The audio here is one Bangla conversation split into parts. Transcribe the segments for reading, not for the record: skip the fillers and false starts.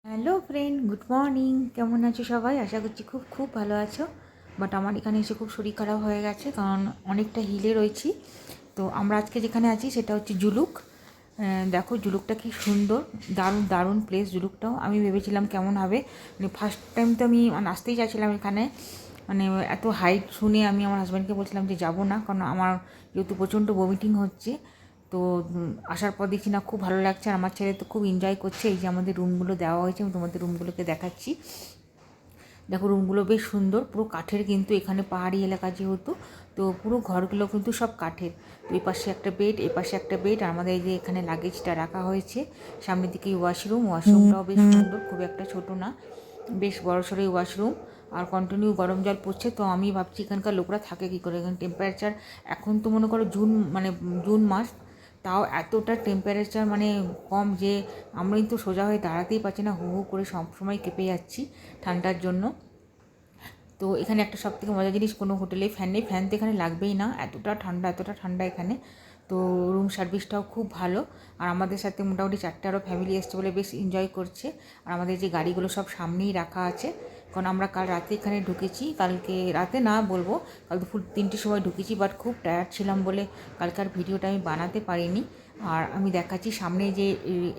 Hello friend, good morning. কেমন আছো সবাই? আশা করছি খুব খুব ভালো আছো। বাট আমার এখানে এসে খুব শরীর খারাপ হয়ে গেছে, কারণ অনেকটা হিলে রয়েছি। তো আমরা আজকে যেখানে আছি সেটা হচ্ছে জুলুক। দেখো জুলুকটা কি সুন্দর, দারুণ দারুণ প্লেস জুলুকটাও। আমি ভেবেছিলাম কেমন হবে, মানে ফার্স্ট টাইম তো আমি আসতেই চাইছিলাম এখানে। মানে এত হাইট শুনে আমি আমার হাজব্যান্ডকে বলছিলাম যে যাবো না, কারণ আমার যেহেতু প্রচণ্ড ভমিটিং হচ্ছে। তো আসার পর দেখছি না, খুব ভালো লাগছে। আর আমার ছেলে তো খুব এনজয় করছে। এই যে আমাদের রুমগুলো দেওয়া হয়েছে, আমি তোমাদের রুমগুলোকে দেখাচ্ছি। দেখো রুমগুলো বেশ সুন্দর, পুরো কাঠের, কিন্তু এখানে পাহাড়ি এলাকা যেহেতু, তো পুরো ঘরগুলো কিন্তু সব কাঠের। তো এই পাশে একটা বেড, এই পাশে একটা বেড, আর আমাদের এই যে এখানে লাগেজটা রাখা হয়েছে। সামনের দিকে ওয়াশরুমটাও বেশ সুন্দর, খুব একটা ছোট না, বেশ বড় সড়ো ওয়াশরুম। আর কন্টিনিউ গরম জল পড়ছে। তো আমি ভাবছি এখানকার লোকরা থাকে কী করে, এখানে টেম্পারেচার এখন তো মনে করো জুন মাস, তাও এতটা টেম্পারেচার মানে কম যে আমরা কিন্তু সোজা হয়ে দাঁড়াতেই পারছি না, হু হু করে সবসময় কেঁপে যাচ্ছি ঠান্ডার জন্য। তো এখানে একটা সবথেকে মজার জিনিস, কোনো হোটেলে ফ্যান নেই, ফ্যান তো এখানে লাগবেই না, এতটা ঠান্ডা এখানে। তো রুম সার্ভিসটাও খুব ভালো। আর আমাদের সাথে মোটামুটি 4টে আরও ফ্যামিলি এসছে বলে বেশ এনজয় করছে। আর আমাদের যে গাড়িগুলো সব সামনেই রাখা আছে, কারণ আমরা কাল রাতে এখানে ঢুকেছি, কালকে রাতে না বলবো, কাল দুপুর 3টের সময় ঢুকেছি। বাট খুব টায়ার্ড ছিলাম বলে কালকার ভিডিওটা আমি বানাতে পারিনি। আর আমি দেখাচ্ছি সামনে যে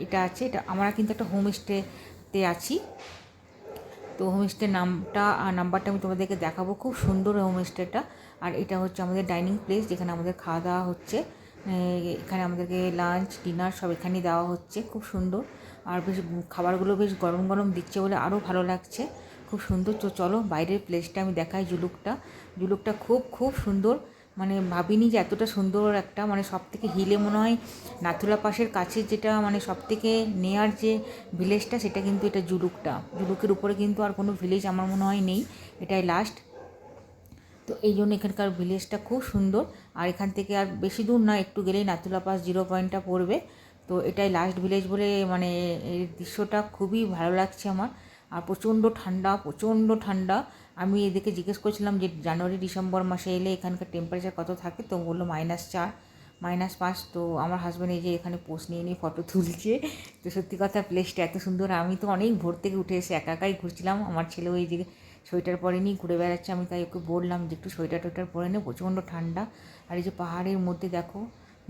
এটা আছে, এটা আমরা কিন্তু একটা হোমস্টেতে আছি। তো হোমস্টের নামটা আর নাম্বারটা আমি তোমাদেরকে দেখাবো। খুব সুন্দর হোমস্টেটা। আর এটা হচ্ছে আমাদের ডাইনিং প্লেস, যেখানে আমাদের খাওয়া দাওয়া হচ্ছে। এখানে আমাদেরকে লাঞ্চ ডিনার সব এখানেই দেওয়া হচ্ছে, খুব সুন্দর। আর বেশ খাবারগুলো বেশ গরম গরম দিচ্ছে বলে আরও ভালো লাগছে, খুব সুন্দর। তো চলো বাইরের প্লেসটা আমি দেখাই। জুলুকটা খুব খুব সুন্দর, মানে ভাবিনি যে এতটা সুন্দর একটা, মানে সব থেকে হিলে মনে হয় নাথুলা পাসের কাছে যেটা, মানে সব থেকে নেয়ার যে ভিলেজটা, সেটা কিন্তু এটা জুলুকের উপরে কিন্তু আর কোনো ভিলেজ আমার মনে হয় নেই, এটাই লাস্ট। তো এই জন্য এখানকার ভিলেজটা খুব সুন্দর। আর এখান থেকে আর বেশি দূর না, একটু গেলেই নাথুলা পাস 0 পয়েন্টটা পড়বে। তো এটাই লাস্ট ভিলেজ বলে, মানে এই দৃশ্যটা খুবই ভালো লাগছে আমার। আর প্রচণ্ড ঠান্ডা। আমি এদিকে জিজ্ঞেস করছিলাম যে জানুয়ারি ডিসেম্বর মাসে এলে এখানকার টেম্পারেচার কত থাকে, তো বললো -4 -5। তো আমার হাজব্যান্ড এই যে এখানে পোস্ট নিয়ে ফটো তুলছে। তো সত্যি কথা প্লেসটা এত সুন্দর। আমি তো অনেক ভোর থেকে উঠে এসে একা একাই ঘুরছিলাম, আমার ছেলেও এই যে সোয়েটার পরে নিয়ে ঘুরে বেড়াচ্ছে। আমি তাই ওকে বললাম যে একটু সোয়েটার পরে নে, প্রচণ্ড ঠান্ডা। আর এই যে পাহাড়ের মধ্যে দেখো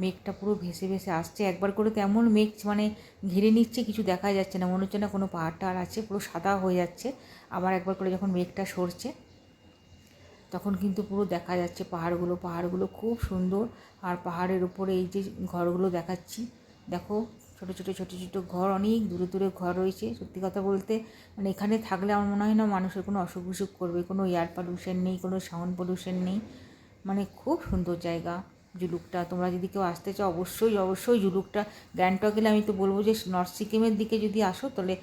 মেঘটা পুরো ভেসে ভেসে আসছে, একবার করে তো এমন মেঘ মানে ঘিরে নিচ্ছে, কিছু দেখা যাচ্ছে না, মনে হচ্ছে না কোনো পাহাড়টা আর আছে, পুরো সাদা হয়ে যাচ্ছে। আবার একবার করে যখন মেঘটা সরছে, তখন কিন্তু পুরো দেখা যাচ্ছে পাহাড়গুলো খুব সুন্দর। আর পাহাড়ের উপরে এই যে ঘরগুলো দেখাচ্ছি, দেখো ছোটো ঘর, অনেক দূরে দূরে ঘর রয়েছে। সত্যি কথা বলতে মানে এখানে থাকলে আমার মনে হয় না মানুষের কোনো অসুখ বিসুখ করবে, কোনো এয়ার পলিউশন নেই, কোনো সাউন্ড পলিউশন নেই, মানে খুব সুন্দর জায়গা জুলুকটা। তোমরা যদি কেউ আসতে চাও অবশ্যই জুলুকটা, গ্যাংটক গেলে আমি তো বলবো যে নর্থ সিকিমের দিকে যদি আসো তাহলে,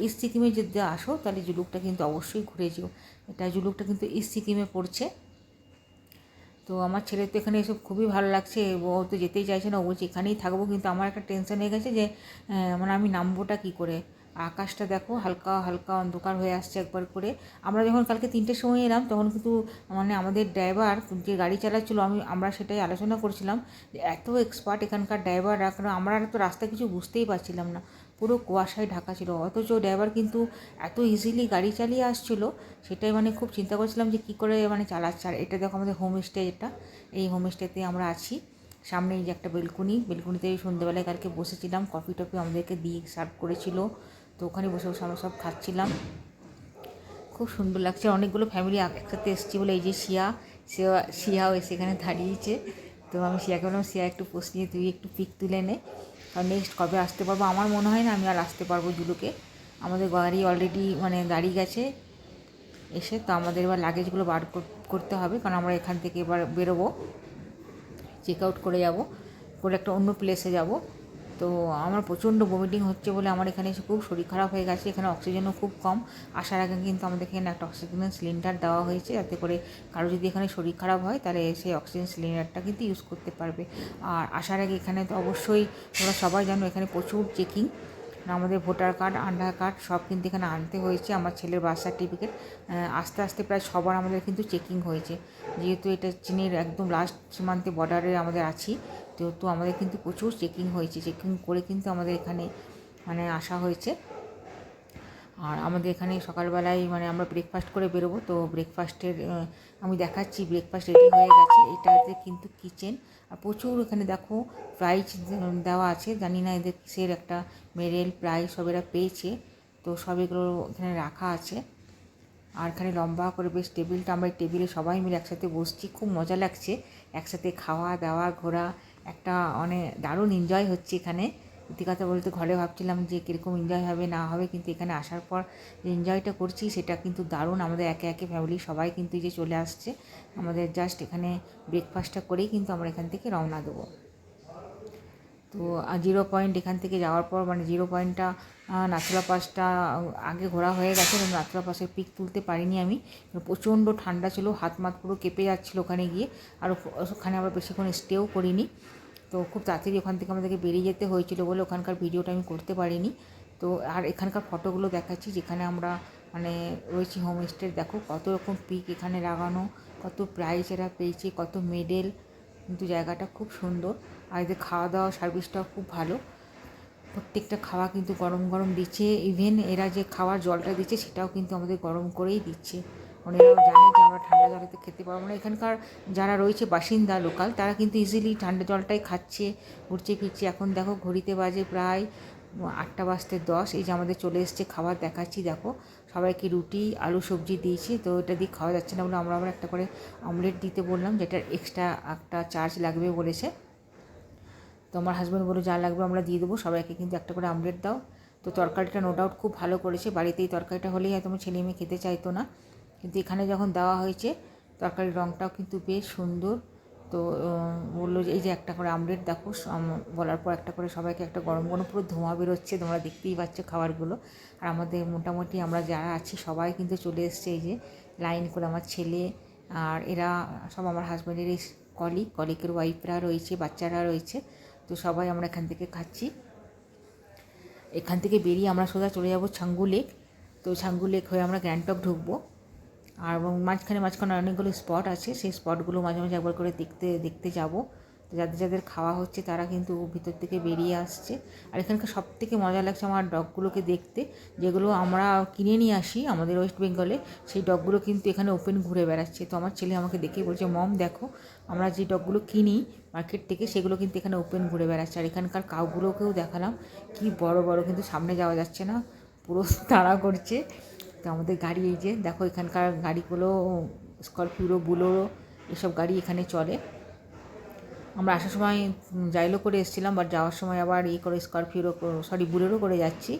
ইস্ট সিকিমে যদি আসো তাহলে জুলুকটা কিন্তু অবশ্যই ঘুরে যেও। এটা জুলুকটা কিন্তু ইস্ট সিকিমে পড়ছে। তো আমার ছেলের তো এখানে এসব খুবই ভালো লাগছে, ও তো যেতেই চাইছে না, ও বলছে এখানেই থাকবো। কিন্তু আমার একটা টেনশন হয়ে গেছে যে মানে আমি নামবোটা কী করে। আকাশটা দেখো হালকা হালকা অন্ধকার হয়ে আসছে একবার করে। আমরা যখন কালকে 3টের সময় এলাম, তখন কিন্তু মানে আমাদের ড্রাইভার যে গাড়ি চালাচ্ছিলো, আমরা সেটাই আলোচনা করছিলাম যে এত এক্সপার্ট এখানকার ড্রাইভাররা, কারণ আমরা তো রাস্তা কিছু বুঝতেই পারছিলাম না, পুরো কুয়াশায় ঢাকা ছিল, অথচ ড্রাইভার কিন্তু এত ইজিলি গাড়ি চালিয়ে আসছিলো। সেটাই মানে খুব চিন্তা করছিলাম যে কী করে মানে চালাচ্ছে। আর এটা দেখো আমাদের হোমস্টে, এটা এই হোমস্টেতে আমরা আছি। সামনে এই যে একটা বেলকুনিতে সন্ধ্যেবেলায় কালকে বসেছিলাম, কফি টফি আমাদেরকে দিয়ে সার্ভ করেছিল। তো ওখানে বসে বসে আমরা সব খাচ্ছিলাম, খুব সুন্দর লাগছে। অনেকগুলো ফ্যামিলি একসাথে এসেছি বলে এই যে শিয়াও এসে এখানে দাঁড়িয়েছে। তো আমি শিয়াকে বললাম, শিয়া একটু পোস্ট নিয়ে তুই একটু পিক তুলে নে, কারণ নেক্সট কবে আসতে পারবো আমার মনে হয় না আমি আর আসতে পারবো জুলুকে। আমাদের গাড়ি অলরেডি মানে দাঁড়িয়ে গেছে এসে। তো আমাদের এবার লাগেজগুলো বার করতে হবে, কারণ আমরা এখান থেকে এবার বেরোবো, চেক আউট করে যাব, করে একটা অন্য প্লেসে যাব। তো আমার প্রচণ্ড ভমিটিং হচ্ছে বলে আমার এখানে এসে খুব শরীর খারাপ হয়ে গেছে। এখানে অক্সিজেনও খুব কম। আসার আগে কিন্তু আমাদের এখানে একটা অক্সিজেনের সিলিন্ডার দেওয়া হয়েছে, যাতে করে কারো যদি এখানে শরীর খারাপ হয় তাহলে সেই অক্সিজেন সিলিন্ডারটা কিন্তু ইউজ করতে পারবে। আর আসার আগে এখানে তো অবশ্যই তোমরা সবাই জানো এখানে প্রচুর চেকিং, আমাদের ভোটার কার্ড, আধার কার্ড সব কিন্তু এখানে আনতে হয়েছে, আমার ছেলের বার্থ সার্টিফিকেট, আস্তে আস্তে প্রায় সবার আমাদের কিন্তু চেকিং হয়েছে। যেহেতু এটা চীনের একদম লাস্ট সীমান্তে বর্ডারে আমাদের আছি, যেহেতু আমাদের কিন্তু প্রচুর চেকিং হয়েছে, চেকিং করে কিন্তু আমাদের এখানে মানে আসা হয়েছে। আর আমাদের এখানে সকালবেলায় মানে আমরা ব্রেকফাস্ট করে বেরোবো, তো ব্রেকফাস্টের আমি দেখাচ্ছি। ব্রেকফাস্ট রেডি হয়ে গেছে, এটাতে কিন্তু কিচেন। আর প্রচুর এখানে দেখো প্রাইজ দেওয়া আছে, জানি না এদের কিসের একটা মেডেল প্রাইজ সব এরা পেয়েছে, তো সব এগুলো এখানে রাখা আছে। আর এখানে লম্বা করে বেশ টেবিলটা, আমরা টেবিলে সবাই মিলে একসাথে বসছি, খুব মজা লাগছে একসাথে খাওয়া দাওয়া ঘোরা, একটা মানে দারুণ এনজয় হচ্ছে এখানে। সত্যি কথা বলতে ঘরে ভাবছিলাম যে কীরকম এনজয় হবে না হবে, কিন্তু এখানে আসার পর যে এনজয়টা করছি সেটা কিন্তু দারুণ। আমাদের একে একে ফ্যামিলি সবাই কিন্তু যে চলে আসছে, আমাদের জাস্ট এখানে ব্রেকফাস্টটা করেই কিন্তু আমরা এখান থেকে রওনা দেবো। তো জিরো পয়েন্ট এখান থেকে যাওয়ার পর মানে জিরো পয়েন্টটা নাথুলা পাসটা আগে ঘোরা হয়ে গেছে, কিন্তু নাথুলা পাসের পিক তুলতে পারিনি আমি, প্রচণ্ড ঠান্ডা ছিল, হাত মাত পুরো কেঁপে যাচ্ছিলো ওখানে গিয়ে। আর ওখানে আবার বেশিক্ষণ স্টেও করিনি, তো খুব তাড়াতাড়ি ওখান থেকে আমাদেরকে বেরিয়ে যেতে হয়েছিল বলে ওখানকার ভিডিওটা আমি করতে পারিনি। তো আর এখানকার ফটোগুলো দেখাচ্ছি যেখানে আমরা মানে রয়েছি হোমস্টে। দেখো কত রকম পিক এখানে লাগানো, কত প্রাইজ এরা পেয়েছে, কত মেডেল, কিন্তু জায়গাটা খুব সুন্দর। আর এদের খাওয়া দাওয়া সার্ভিসটাও খুব ভালো, প্রত্যেকটা খাওয়া কিন্তু গরম গরম দিচ্ছে। ইভেন এরা যে খাওয়ার জলটা দিচ্ছে সেটাও কিন্তু আমাদের গরম করেই দিচ্ছে, মানে এরাও জানে যে আমরা ঠান্ডা জলেতে খেতে পারবো না। এখানকার যারা রয়েছে বাসিন্দা লোকাল, তারা কিন্তু ইজিলি ঠান্ডা জলটাই খাচ্ছে, ঘুরছে ফিরছে। এখন দেখো ঘড়িতে বাজে প্রায় 8টা বাজতে 10, এই যে আমাদের চলে এসছে খাবার দেখাচ্ছি। দেখো সবাইকে রুটি আলু সবজি দিয়েছি, তো এটা দিয়ে খাওয়া যাচ্ছে না বলে আমরা আবার একটা করে অমলেট দিতে বললাম, যেটার এক্সট্রা একটা চার্জ লাগবে বলেছে। তো আমার হাজব্যান্ড বলে যা লাগবে আমরা দিয়ে দেবো, সবাইকে কিন্তু একটা করে আমলেট দাও। তো তরকারিটা নো ডাউট খুব ভালো করেছে, বাড়িতে এই তরকারিটা হলেই হয়তো আমার ছেলে মেয়ে খেতে চাইতো না, কিন্তু এখানে যখন দেওয়া হয়েছে তরকারির রঙটাও কিন্তু বেশ সুন্দর। তো বললো যে এই যে একটা করে আমলেট দেখো, বলার পর একটা করে সবাইকে একটা গরম গরম পুরো ধোঁয়া বেরোচ্ছে, তোমরা দেখতেই পাচ্ছ খাবারগুলো। আর আমাদের মোটামুটি আমরা যারা আছি সবাই কিন্তু চলে এসছে, এই যে লাইন করে আমার ছেলে আর এরা সব আমার হাজব্যান্ডের এই কলিগের ওয়াইফরা রয়েছে, বাচ্চারা রয়েছে। তো সবাই আমরা এখান থেকে খাচ্ছি। এখান থেকে বেরিয়ে আমরা সোজা চলে যাব ছাঙ্গু লেক। তো ছাঙ্গু লেক হয়ে আমরা গ্যাংটক ঢুকবো। আর এবং মাঝখানে অনেকগুলো স্পট আছে, সেই স্পটগুলো মাঝে মাঝে একবার করে দেখতে যাব। তো যাদের খাওয়া হচ্ছে তারা কিন্তু ভিতর থেকে বেরিয়ে আসছে। আর এখানকার সবথেকে মজা লাগছে আমার ডগগুলোকে দেখতে, যেগুলো আমরা কিনে নিয়ে আসি আমাদের ওয়েস্ট বেঙ্গলে, সেই ডগগুলো কিন্তু এখানে ওপেন ঘুরে বেড়াচ্ছে। তো আমার ছেলে আমাকে দেখেই বলছে, মম দেখো আমরা যে ডগগুলো কিনি মার্কেট থেকে সেগুলো কিন্তু এখানে ওপেন ঘুরে বেড়াচ্ছে। আর এখানকার কাউগুলোকেও দেখালাম, কি বড় বড়, কিন্তু সামনে যাওয়া যাচ্ছে না, পুরো তাড়া করছে। তো আমাদের গাড়ি এই যে দেখো, এখানকার গাড়িগুলো স্করপিও বুলোরো এসব গাড়ি এখানে চলে। আমরা আসার সময় জাইলো করে এসেছিলাম, বাট যাওয়ার সময় আবার করে বুলেরো করে যাচ্ছি।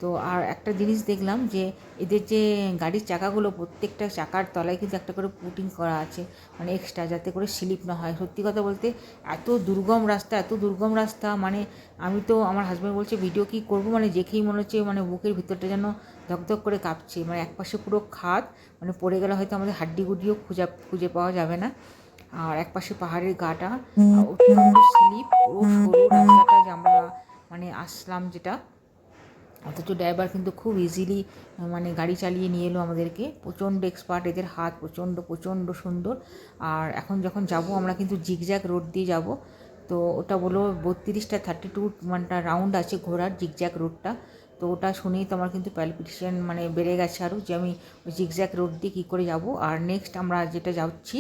তো আর একটা জিনিস দেখলাম যে এদের যে গাড়ির চাকাগুলো, প্রত্যেকটা চাকার তলায় কিন্তু একটা করে পুটিং করা আছে, মানে এক্সট্রা, যাতে করে স্লিপ না হয়। সত্যি কথা বলতে এত দুর্গম রাস্তা, মানে আমি তো আমার হাজব্যান্ড বলছে ভিডিও কী করবো, মানে দেখেই মনে হচ্ছে মানে বুকের ভিতরটা যেন ধকধক করে কাঁপছে। মানে একপাশে পুরো খাদ, মানে পড়ে গেলে হয়তো আমাদের হাড্ডিগুডিও খুঁজে পাওয়া যাবে না। আর একপাশে পাহাড়ের গাটা, অত্যন্ত স্লিপ, পুরো সরু রাস্তাটা যে আমরা মানে আসলাম যেটা, অথচ ড্রাইভার কিন্তু খুব ইজিলি মানে গাড়ি চালিয়ে নিয়ে এলো আমাদেরকে। প্রচণ্ড এক্সপার্ট, এদের হাত প্রচণ্ড সুন্দর। আর এখন যখন যাব আমরা কিন্তু জিগজ্যাগ রোড দিয়ে যাব। তো ওটা বলো 32টা 32 মানে রাউন্ড আছে ঘোরার জিগজ্যাগ রোডটা। তো ওটা শুনেই তো আমার কিন্তু প্যালপিটেশন মানে বেড়ে গেছে আরও, যে আমি ওই জিগজ্যাগ রোড দিয়ে কী করে যাব। আর নেক্সট আমরা যেটা যাচ্ছি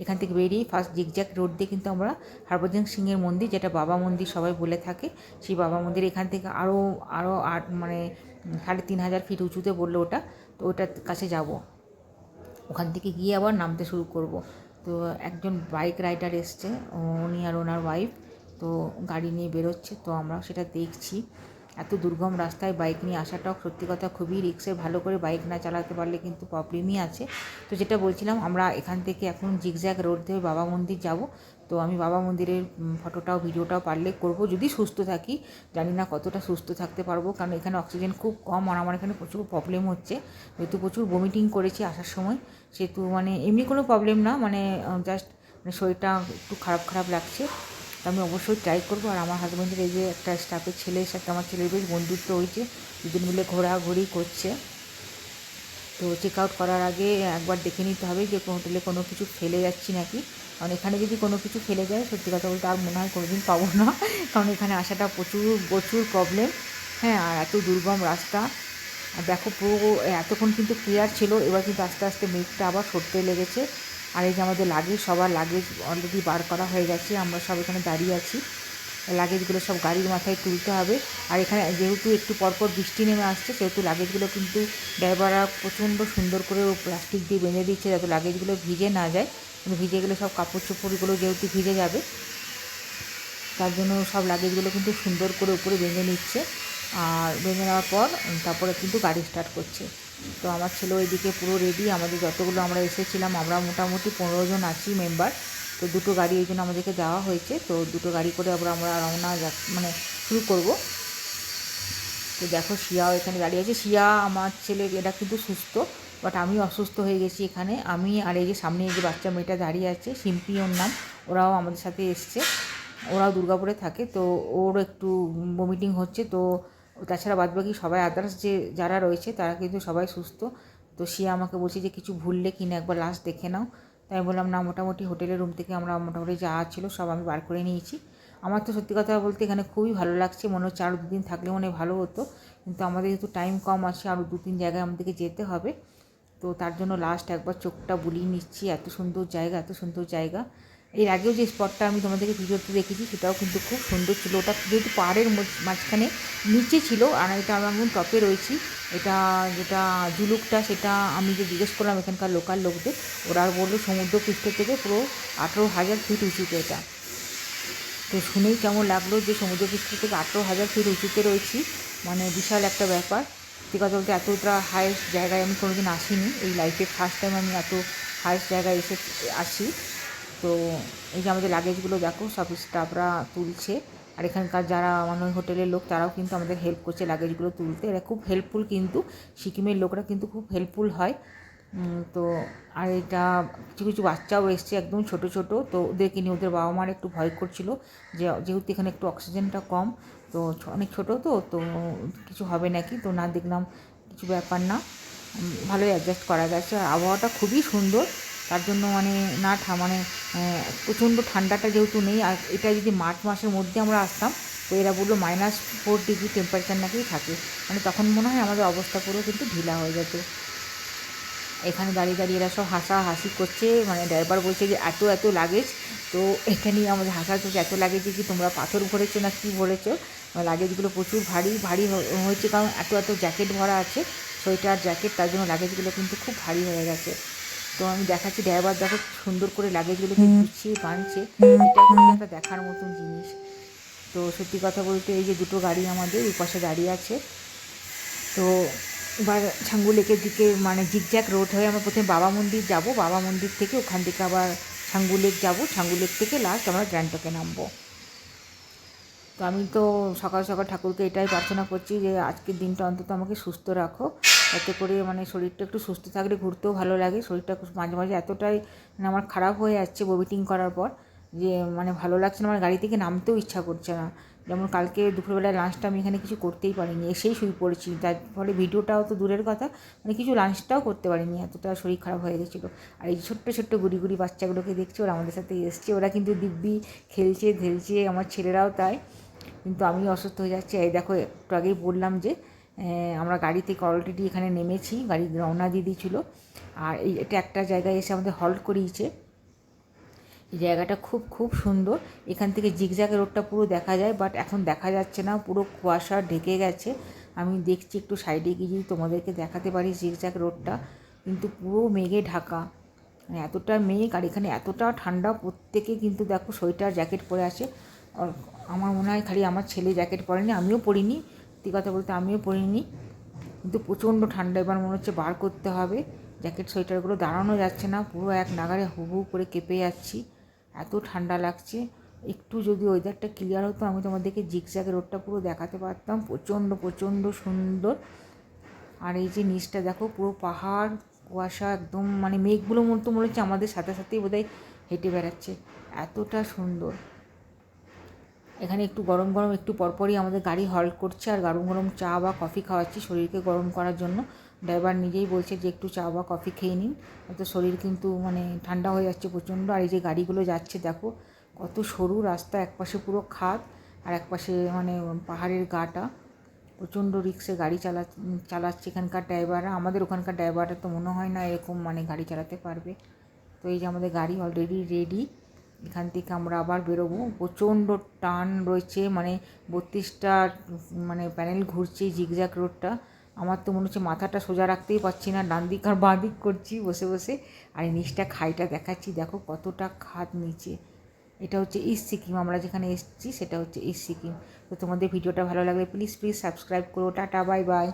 এখান থেকে বেরিয়ে ফার্স্ট জিগজ্যাগ রোড দিয়ে কিন্তু আমরা হরভজন সিংয়ের মন্দির, যেটা বাবা মন্দির সবাই বলে থাকে, সেই বাবা মন্দির এখান থেকে আরও 8 মানে 3500 ফিট উঁচুতে বললো ওটা। তো ওটার কাছে যাব, ওখান থেকে গিয়ে আবার নামতে শুরু করব। তো একজন বাইক রাইডার এসছে, উনি আর ওনার ওয়াইফ, তো গাড়ি নিয়ে বেরোচ্ছে, তো আমরা সেটা দেখছি। এত দুর্গম রাস্তায় বাইক নিয়ে আসাটাও সত্যি কথা খুবই রিস্কের, ভালো করে বাইক না চালাতে পারলে কিন্তু প্রবলেমই আছে। তো যেটা বলছিলাম, আমরা এখান থেকে এখন জিগজ্যাগ রোড দিয়ে বাবা মন্দির যাব। তো আমি বাবা মন্দিরের ফটোটাও ভিডিওটাও পারলে করব, যদি সুস্থ থাকি। জানি না কতটা সুস্থ থাকতে পারবো, কারণ এখানে অক্সিজেন খুব কম, আর আমার এখানে প্রচুর প্রবলেম হচ্ছে, যেহেতু প্রচুর ভমিটিং করেছি আসার সময়। সেহেতু মানে এমনি কোনো প্রবলেম না, মানে জাস্ট মানে শরীরটা একটু খারাপ লাগছে। তো আমি অবশ্যই ট্রাই করবো। আর আমার হাজব্যান্ডের এই যে একটা স্টাফের ছেলের সাথে আমার ছেলের বেশ বন্ধুত্ব হয়েছে, দুজন মিলে ঘোরাঘুরি করছে। তো চেক আউট করার আগে একবার দেখে নিতে হবে যে হোটেলে কোনো কিছু ফেলে যাচ্ছি নাকি, কারণ এখানে যদি কোনো কিছু ফেলে যায় সত্যি কথা বলতে আর মনে হয় কোনোদিন পাবো না, কারণ এখানে আসাটা প্রচুর প্রবলেম। হ্যাঁ, আর এত দুর্গম রাস্তা, আর দেখো পুরো এতক্ষণ কিন্তু ক্লিয়ার ছিল, এবার কিন্তু আস্তে আস্তে মেঘটা আবার সরতে লেগেছে। আর এই যে আমাদের লাগেজ, সবার লাগেজ অলরেডি বার করা হয়ে গেছে, আমরা সব এখানে দাঁড়িয়ে আছি। লাগেজগুলো সব গাড়ির মাথায় তুলতে হবে। আর এখানে যেহেতু একটু পরপর বৃষ্টি নেমে আসছে, সেহেতু লাগেজগুলো কিন্তু ড্রাইভাররা প্রচণ্ড সুন্দর করে প্লাস্টিক দিয়ে বেঁধে দিচ্ছে যাতে লাগেজগুলো ভিজে না যায়। কিন্তু ভিজে গেলে সব কাপড় চোপড়গুলো যেহেতু ভিজে যাবে, তার জন্য সব লাগেজগুলো কিন্তু সুন্দর করে উপরে বেঁধে নিচ্ছে। আর বেঁধে নেওয়ার পর তারপরে কিন্তু গাড়ি স্টার্ট করছে। তো আমার ছেলে ওইদিকে পুরো রেডি। আমাদের যতগুলো আমরা এসেছিলাম, আমরা মোটামুটি 15 জন আছি মেম্বার। তো দুটো গাড়ি এই জন্য আমাদেরকে দেওয়া হয়েছে। তো দুটো গাড়ি করে আমরা রওনা মানে শুরু করব। তো দেখো শিয়াও এখানে দাঁড়িয়ে আছে। শিয়া আমার ছেলে এটা কিন্তু সুস্থ, বাট আমি অসুস্থ হয়ে গেছি এখানে। আমি আর এই যে সামনে এই যে বাচ্চা মেয়েটা দাঁড়িয়ে আছে, সিম্পি ওর নাম, ওরাও আমাদের সাথে এসছে। ওরাও দুর্গাপুরে থাকে। তো ওর একটু বমিটিং হচ্ছে। তো তাছাড়া বাদবাকি সবাই আদার্স যে যারা রয়েছে তারা কিন্তু সবাই সুস্থ। তো শিয়া আমাকে বলছে যে কিছু ভুললে কিনা একবার লাস্ট দেখে নাও। তাই আমি বললাম না, মোটামুটি হোটেলের রুম থেকে আমরা মোটামুটি যা ছিল সব আমি বার করে নিয়েছি। আমার তো সত্যি কথা বলতে এখানে খুবই ভালো লাগছে, মনে হচ্ছে আরও 2 দিন থাকলে মনে ভালো হতো। কিন্তু আমাদের যেহেতু টাইম কম আছে, আরও 2-3 জায়গায় আমাদেরকে যেতে হবে। তো তার জন্য লাস্ট একবার চোখটা বুলিয়ে নিচ্ছি। এত সুন্দর জায়গা, এত সুন্দর জায়গা। এর আগেও যে স্পটটা আমি তোমাদেরকে ভিডিওতে দেখেছি সেটাও কিন্তু খুব সুন্দর ছিল। ওটা যেহেতু পাহাড়ের মাঝখানে নিচে ছিল, আর এটা আমরা এখন টপে রয়েছি। এটা যেটা জুলুকটা, সেটা আমি যে জিজ্ঞেস করলাম এখানকার লোকাল লোকদের, ওরা বললো সমুদ্রপৃষ্ঠ থেকে পুরো 18,000 ফিট উঁচুতে এটা। তো শুনেই কেমন লাগলো যে সমুদ্রপৃষ্ঠ থেকে 18,000 ফিট উঁচুতে রয়েছি, মানে বিশাল একটা ব্যাপার। সত্যি কথা বলতে এতটা হাইয়েস্ট জায়গায় আমি কোনোদিন আসিনি, এই লাইফে ফার্স্ট টাইম আমি এত হাইয়েস্ট জায়গায় আসি। তো এই যে আমাদের লাগেজগুলো দেখো, সব স্টাফরা তুলছে। আর এখানকার যারা মানে হোটেলের লোক তারাও কিন্তু আমাদের হেল্প করছে লাগেজগুলো তুলতে। এরা খুব হেল্পফুল, কিন্তু সিকিমের লোকরা কিন্তু খুব হেল্পফুল হয়। তো আর এটা কিছু কিছু বাচ্চাও এসছে একদম ছোট ছোট। তো ওদেরকে নিয়ে ওদের বাবা মার একটু ভয় করছিল যে যেহেতু এখানে একটু অক্সিজেনটা কম, তো অনেক ছোটো তো কিছু হবে নাকি। তো না, দেখলাম কিছু ব্যাপার না, ভালোই অ্যাডজাস্ট করা গেছে। আর আবহাওয়াটা খুবই সুন্দর, তার জন্য মানে না মানে প্রচণ্ড ঠান্ডাটা যেহেতু নেই। আর এটা যদি মার্চ মাসের মধ্যে আমরা আসতাম, তো এরা বললো -4 ডিগ্রি টেম্পারেচার নাকি থাকে, মানে তখন মনে হয় আমাদের অবস্থা পুরো কিন্তু ঢিলা হয়ে যেত। এখানে দাঁড়িয়ে দাঁড়িয়ে এরা সব হাসাহাসি করছে, মানে ড্রাইভার বলছে যে এত এত লাগেজ। তো এটা নিয়ে আমাদের হাসা হচ্ছে, এত লাগেজে কি তোমরা পাথর ভরেছো না কী ভরেছো। লাগেজগুলো প্রচুর ভারী ভারী হয়েছে, কারণ এত এত জ্যাকেট ভরা আছে, সোয়েটার জ্যাকেট, তার জন্য লাগেজগুলো কিন্তু খুব ভারী হয়ে গেছে। তো আমি দেখাচ্ছি, ড্রাইভার দেখো সুন্দর করে লাগেজগুলোকে গুছিয়ে বাঁধছে, এটা কিন্তু একটা দেখার মতন জিনিস। তো সত্যি কথা বলতে এই যে দুটো গাড়ি আমাদের এই পাশে দাঁড়িয়ে আছে। তো এবার ছাঙ্গু লেকের দিকে মানে জিগজ্যাগ রোড হয়ে আমরা প্রথমে বাবা মন্দির যাব, বাবা মন্দির থেকে ওখান থেকে আবার ছাঙ্গু লেক যাবো, ছাঙ্গু লেক থেকে লাস্ট আমরা গ্যাংটকে নামবো। তো আমি তো সকাল সকাল ঠাকুরকে এটাই প্রার্থনা করছি যে আজকের দিনটা অন্তত আমাকে সুস্থ রাখো, যাতে করে মানে শরীরটা একটু সুস্থ থাকলে ঘুরতেও ভালো লাগে। শরীরটা মাঝে মাঝে এতটাই মানে আমার খারাপ হয়ে যাচ্ছে ভমিটিং করার পর, যে মানে ভালো লাগছে না, আমার গাড়ি থেকে নামতেও ইচ্ছা করছে না। যেমন কালকে দুপুরবেলায় লাঞ্চটা আমি এখানে কিছু করতেই পারিনি, এসেই শুয়ে পড়েছি, তার ফলে ভিডিওটাও তো দূরের কথা, মানে কিছু লাঞ্চটাও করতে পারিনি, এতটা শরীর খারাপ হয়ে গেছিলো। আর এই ছোট্ট ছোট্ট গুড়ি গুড়ি বাচ্চাগুলোকে দেখছি, ওরা আমাদের সাথে এসছে, ওরা কিন্তু দিব্যি খেলছে ধেলছে, আমার ছেলেরাও তাই। কিন্তু আমি অসুস্থ হয়ে যাচ্ছি। এই দেখো একটু আগেই বললাম যে আমরা গাড়ি থেকে অলরেডি এখানে নেমেছি, গাড়ি রওনা দিয়ে দিয়েছিল। আর এটা একটা জায়গায় এসে আমাদের হল্ট করিয়েছে। এই জায়গাটা খুব খুব সুন্দর, এখান থেকে জিগজ্যাগ রোডটা পুরো দেখা যায়, বাট এখন দেখা যাচ্ছে না, পুরো কুয়াশা ঢেকে গেছে। আমি দেখছি একটু সাইডে গিয়ে যদি তোমাদেরকে দেখাতে পারি জিগজ্যাগ রোডটা, কিন্তু পুরো মেঘে ঢাকা, মানে এতটা মেঘ। আর এখানে এতটা ঠান্ডা, প্রত্যেকে কিন্তু দেখো সোয়েটার জ্যাকেট পরে আসে। আর আমার মনে হয় খালি আমার ছেলে জ্যাকেট পরেনি, আমিও পরিনি, সত্যি কথা বলতে আমিও পরিনি, কিন্তু প্রচণ্ড ঠান্ডা। এবার মনে হচ্ছে বার করতে হবে জ্যাকেট সোয়েটারগুলো, দাঁড়ানো যাচ্ছে না, পুরো এক নাগারে হু হু করে কেঁপে যাচ্ছি, এত ঠান্ডা লাগছে। একটু যদি ওয়েদারটা ক্লিয়ার হতো আমি তোমাদেরকে জিগজ্যাগ রোডটা পুরো দেখাতে পারতাম, প্রচণ্ড প্রচণ্ড সুন্দর। আর এই যে নিচটা দেখো, পুরো পাহাড়, কুয়াশা, একদম মানে মেঘগুলো মতো মনে হচ্ছে আমাদের সাথে সাথেই বোধহয় হেঁটে বেড়াচ্ছে, এতটা সুন্দর। এখানে একটু গরম গরম একটু পরপরই আমাদের গাড়ি হল্ট করছে, আর গরম গরম চা বা কফি খাওয়াচ্ছি শরীরকে গরম করার জন্য। ড্রাইভার নিজেই বলছে যে একটু চা বা কফি খেয়ে নিন, তো শরীর কিন্তু মানে ঠান্ডা হয়ে যাচ্ছে প্রচণ্ড। আর এই যে গাড়িগুলো যাচ্ছে দেখো, কত সরু রাস্তা, একপাশে পুরো খাদ আর একপাশে মানে পাহাড়ের গাটা, প্রচণ্ড রিক্সে গাড়ি চালাচ্ছে এখানকার ড্রাইভাররা। আমাদের ওখানকার ড্রাইভাররা তো মনে হয় না এরকম মানে গাড়ি চালাতে পারবে। তো এই যে আমাদের গাড়ি অলরেডি রেডি, এখান থেকে আমরা আবার বেরোবো। প্রচণ্ড টান রয়েছে, মানে 32টা মানে প্যানেল ঘুরছে জিগজ্যাগ রোডটা। আমার তো মনে হচ্ছে মাথাটা সোজা রাখতেই পারছি না, ডান দিক আর বাঁ দিক করছি বসে বসে। আর এই নিচটা খাইটা দেখাচ্ছি, দেখো কতটা খাদ নিচে। এটা হচ্ছে ইস্ট সিকিম, আমরা যেখানে এসেছি সেটা হচ্ছে ইস্ট সিকিম। তো তোমাদের ভিডিওটা ভালো লাগলে প্লিজ সাবস্ক্রাইব করো। Tata, bye bye.